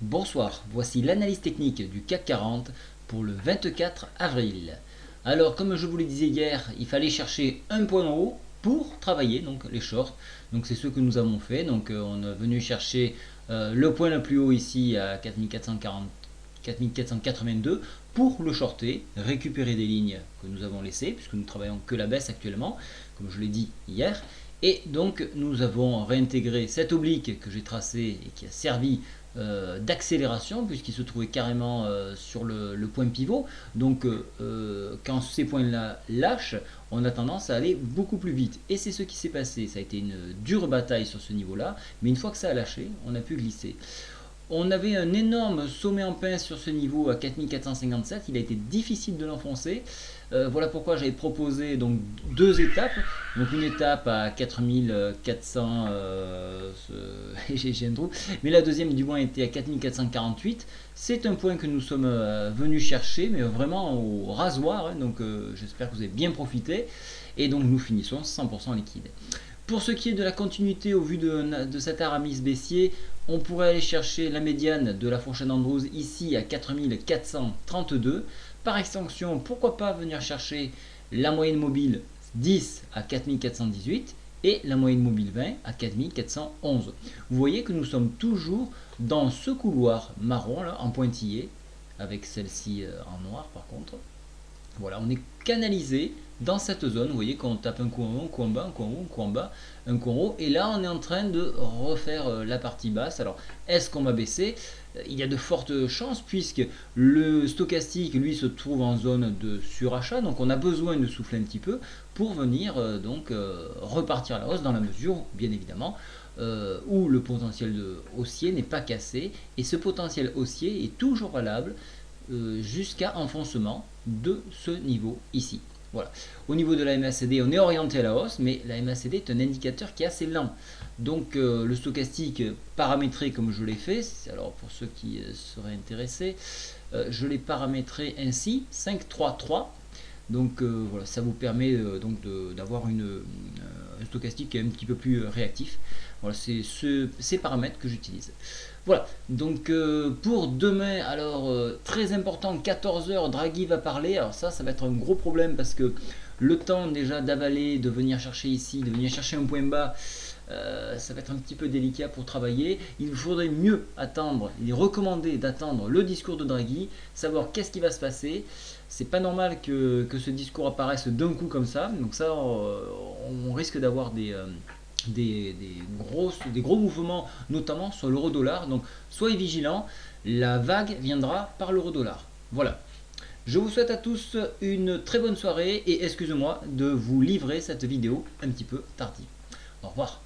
Bonsoir, voici l'analyse technique du CAC 40 pour le 24 avril. Alors, comme je vous le disais hier, il fallait chercher un point en haut pour travailler, donc les shorts. Donc c'est ce que nous avons fait. Donc on est venu chercher le point le plus haut ici à 4440, 4482 pour le shorter, récupérer des lignes que nous avons laissées, puisque nous travaillons que la baisse actuellement, comme je l'ai dit hier. Et donc nous avons réintégré cette oblique que j'ai tracée et qui a servi d'accélération puisqu'il se trouvait carrément sur le point pivot. Donc quand ces points-là lâchent, on a tendance à aller beaucoup plus vite. Et c'est ce qui s'est passé. Ça a été une dure bataille sur ce niveau-là, mais une fois que ça a lâché, on a pu glisser. On avait un énorme sommet en pince sur ce niveau à 4457, il a été difficile de l'enfoncer. Voilà pourquoi j'avais proposé donc deux étapes. Donc une étape à 4400, j'ai un trou, mais la deuxième du moins était à 4448. C'est un point que nous sommes venus chercher, mais vraiment au rasoir, hein, donc j'espère que vous avez bien profité. Et donc nous finissons 100% liquide. Pour ce qui est de la continuité au vu de cet Aramis baissier, on pourrait aller chercher la médiane de la fourchette Andrews ici à 4432. Par extension, pourquoi pas venir chercher la moyenne mobile 10 à 4418 et la moyenne mobile 20 à 4411. Vous voyez que nous sommes toujours dans ce couloir marron là, en pointillé, avec celle-ci en noir par contre. Voilà, on est canalisé dans cette zone. Vous voyez qu'on tape un coup en haut, un coup en bas, un coup en haut, un coup en bas, un coup en haut. Et là, on est en train de refaire la partie basse. Alors, est-ce qu'on va baisser? Il y a de fortes chances puisque le stochastique, lui, se trouve en zone de surachat. Donc, on a besoin de souffler un petit peu pour venir repartir à la hausse dans la mesure, bien évidemment, où le potentiel haussier n'est pas cassé. Et ce potentiel haussier est toujours valable jusqu'à enfoncement de ce niveau ici. Voilà. Au niveau de la MACD, on est orienté à la hausse, mais la MACD est un indicateur qui est assez lent. Donc le stochastique paramétré comme je l'ai fait, alors pour ceux qui seraient intéressés, je l'ai paramétré ainsi, 5-3-3. Donc voilà, ça vous permet d'avoir un stochastique qui est un petit peu plus réactif. Voilà, c'est ces paramètres que j'utilise. Voilà, donc pour demain, alors très important, 14h, Draghi va parler. Alors ça va être un gros problème parce que le temps déjà d'avaler, de venir chercher ici, de venir chercher un point bas, ça va être un petit peu délicat pour travailler. Il faudrait mieux attendre, il est recommandé d'attendre le discours de Draghi, savoir qu'est-ce qui va se passer. C'est pas normal que ce discours apparaisse d'un coup comme ça. Donc ça, on risque d'avoir des gros mouvements, notamment sur l'euro-dollar. Donc soyez vigilants, la vague viendra par l'euro-dollar. Voilà. Je vous souhaite à tous une très bonne soirée et excusez-moi de vous livrer cette vidéo un petit peu tardive. Au revoir.